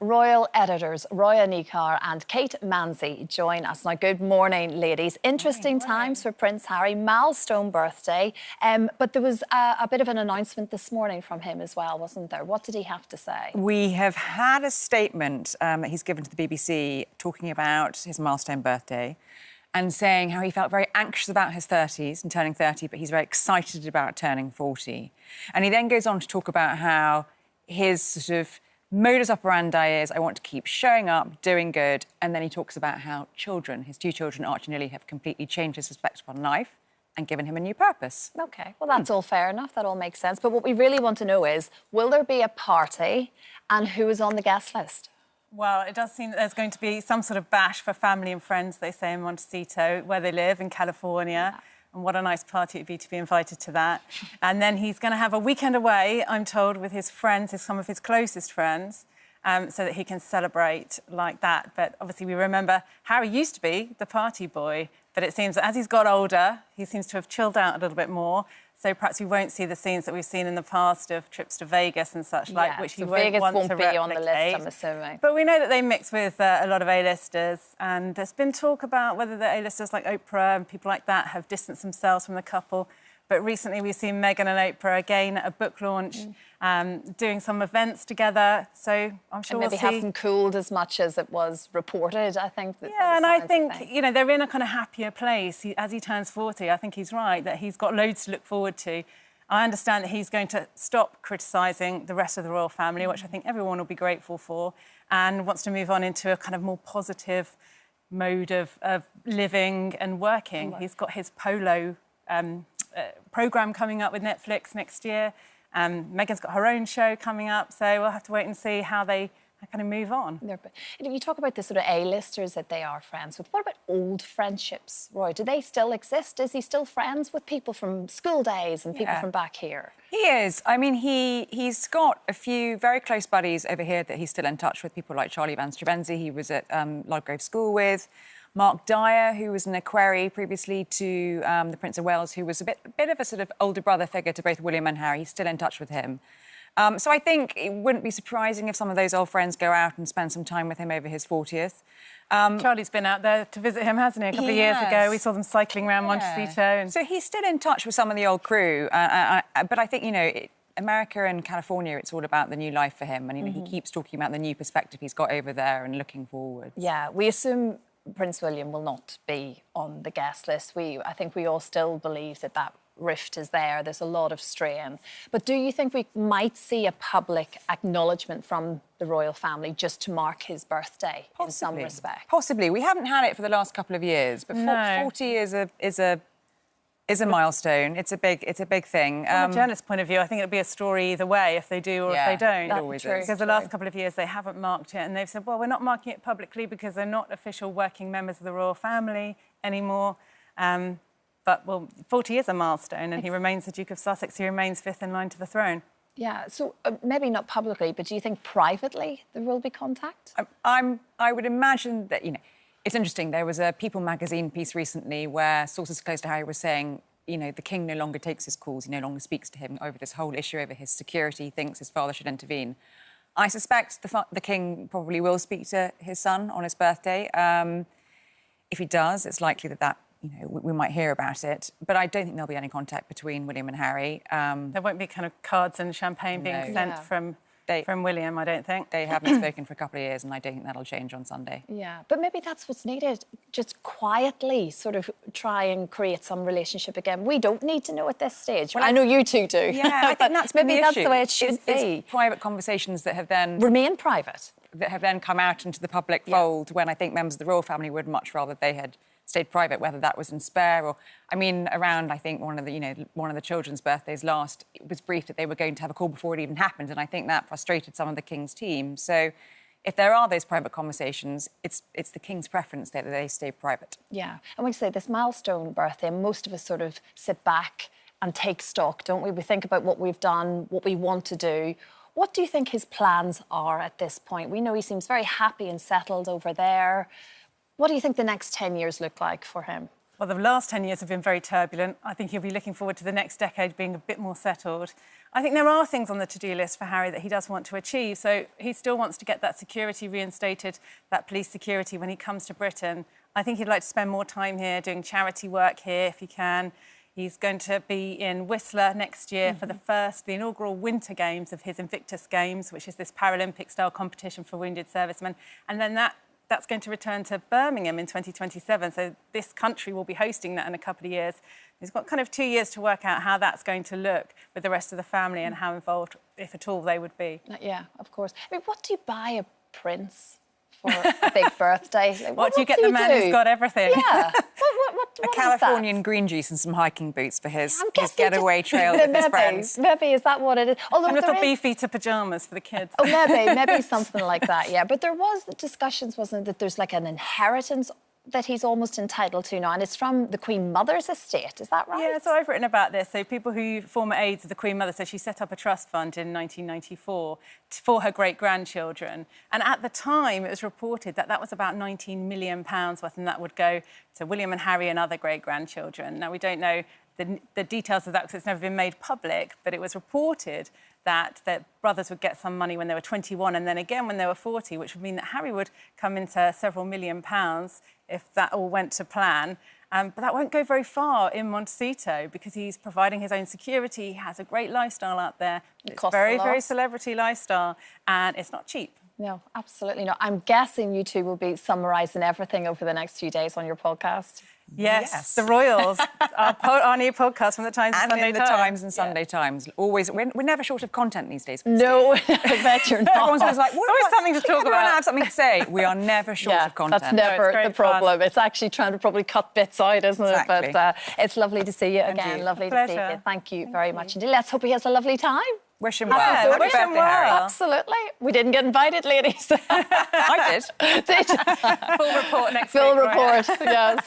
Royal editors Roya, Nikkhah and Kate Mansey join us now. Good morning, ladies. Interesting times for Prince Harry, milestone birthday, but there was a bit of an announcement this morning from him as well, wasn't there? What did he have to say? We have had a statement that he's given to the BBC talking about his milestone birthday and saying how he felt very anxious about his 30s and turning 30, but he's very excited about turning 40. And he then goes on to talk about how his sort of modus operandi is, I want to keep showing up, doing good. And then he talks about how his two children, Archie and Lily, have completely changed his perspective on life and given him a new purpose. OK, well, that's all fair enough. That all makes sense. But what we really want to know is, will there be a party and who is on the guest list? Well, it does seem that there's going to be some sort of bash for family and friends, they say, in Montecito, where they live, in California. Yeah. And what a nice party it'd be to be invited to that. And then he's going to have a weekend away, I'm told, with his friends, some of his closest friends, so that he can celebrate like that. But obviously we remember Harry used to be the party boy, but it seems that as he's got older, he seems to have chilled out a little bit more. So perhaps we won't see the scenes that we've seen in the past of trips to Vegas and such like, which he won't want to replicate. Vegas won't be on the list, I'm assuming. But we know that they mix with a lot of A-listers, and there's been talk about whether the A-listers like Oprah and people like that have distanced themselves from the couple. But recently we've seen Meghan and Oprah again at a book launch, doing some events together. So I'm sure maybe hasn't cooled as much as it was reported, I think. Yeah, and I think, you know, they're in a kind of happier place. As he turns 40, I think he's right, that he's got loads to look forward to. I understand that he's going to stop criticising the rest of the royal family, which I think everyone will be grateful for, and wants to move on into a kind of more positive mode of living and working. He's got his polo programme coming up with Netflix next year. Meghan's got her own show coming up, so we'll have to wait and see how they kind of move on. You talk about the sort of A-listers that they are friends with. What about old friendships, Roy? Do they still exist? Is he still friends with people from school days and people from back here? He is. I mean, he's got a few very close buddies over here that he's still in touch with, people like Charlie Van Strabenzi, he was at Ludgrove School with, Mark Dyer, who was an equerry previously to the Prince of Wales, who was a bit of a sort of older brother figure to both William and Harry. He's still in touch with him. So I think it wouldn't be surprising if some of those old friends go out and spend some time with him over his 40th. Charlie's been out there to visit him, hasn't he? A couple of years ago. We saw them cycling around Montecito. And... So he's still in touch with some of the old crew. But I think, you know, America and California, it's all about the new life for him. And you know, he keeps talking about the new perspective he's got over there and looking forward. Yeah, we assume Prince William will not be on the guest list. I think we all still believe that rift is there. There's a lot of strain. But do you think we might see a public acknowledgement from the royal family just to mark his birthday in some respect? Possibly. We haven't had it for the last couple of years, but 40 is a milestone. It's a big thing. From a journalist's point of view, I think it'll be a story either way, if they do or if they don't. It always is. Because the last couple of years they haven't marked it, and they've said, well, we're not marking it publicly because they're not official working members of the royal family anymore. But, well, 40 is a milestone, and he remains the Duke of Sussex. He remains fifth in line to the throne. Yeah, so maybe not publicly, but do you think privately there will be contact? I would imagine that, you know, it's interesting. There was a People magazine piece recently where sources close to Harry were saying, you know, the King no longer takes his calls, he no longer speaks to him over this whole issue over his security, he thinks his father should intervene. I suspect the King probably will speak to his son on his birthday. If he does, it's likely that you know, we might hear about it, but I don't think there'll be any contact between William and Harry. There won't be kind of cards and champagne being sent from William, I don't think. They haven't spoken for a couple of years, and I don't think that'll change on Sunday. Yeah, but maybe that's what's needed. Just quietly sort of try and create some relationship again. We don't need to know at this stage. Well, I know you two do. Yeah, I think that's maybe that's the way it should be. It's private conversations that have then... Remain private. That have then come out into the public fold when I think members of the royal family would much rather they had stayed private, whether that was in spare or... I mean, around, I think, one of the children's birthdays last, it was briefed that they were going to have a call before it even happened, and I think that frustrated some of the King's team. So if there are those private conversations, it's the King's preference that they stay private. Yeah, and we say this milestone birthday, most of us sort of sit back and take stock, don't we? We think about what we've done, what we want to do. What do you think his plans are at this point? We know he seems very happy and settled over there. What do you think the next 10 years look like for him? Well, the last 10 years have been very turbulent. I think he'll be looking forward to the next decade being a bit more settled. I think there are things on the to-do list for Harry that he does want to achieve. So he still wants to get that security reinstated, that police security when he comes to Britain. I think he'd like to spend more time here doing charity work here if he can. He's going to be in Whistler next year for the inaugural Winter Games of his Invictus Games, which is this Paralympic-style competition for wounded servicemen. And then that's going to return to Birmingham in 2027. So this country will be hosting that in a couple of years. He's got kind of 2 years to work out how that's going to look with the rest of the family and how involved, if at all, they would be. Yeah, of course. I mean, what do you buy a prince for a big birthday? Like, what do you get the man who's got everything? Yeah. A Californian green juice and some hiking boots for his getaway trail with his friends. Maybe is that what it is? Although little beefeater pyjamas for the kids. Oh, maybe something like that. Yeah, but there was discussions, wasn't it, that there's like an inheritance that he's almost entitled to now, and it's from the Queen Mother's estate. Is that right? Yeah, so I've written about this. So people who former aides of the Queen Mother, so she set up a trust fund in 1994 for her great-grandchildren. And at the time, it was reported that that was about £19 million worth, and that would go to William and Harry and other great-grandchildren. Now, we don't know the details of that because it's never been made public, but it was reported that their brothers would get some money when they were 21 and then again when they were 40, which would mean that Harry would come into several £1 million if that all went to plan. But that won't go very far in Montecito because he's providing his own security. He has a great lifestyle out there. It's very, very celebrity lifestyle, and it's not cheap. No, absolutely not. I'm guessing you two will be summarising everything over the next few days on your podcast. Yes. The Royals, our new podcast from the Times and Sunday Times. The Times and Sunday Times. Always, we're never short of content these days. No, I bet you're not. Everyone's always like, always something to talk about. Everyone have something to say. We are never short of content. That's never it's the problem. It's actually trying to probably cut bits out, isn't it? Exactly. But it's lovely to see you again. you. Lovely to see you. Thank you very much indeed. Let's hope he has a lovely time. Wish him well. Yeah, Happy wish him birthday, well. Harry. Absolutely. We didn't get invited, ladies. I did. Did you? Full report next week. Full report, yes.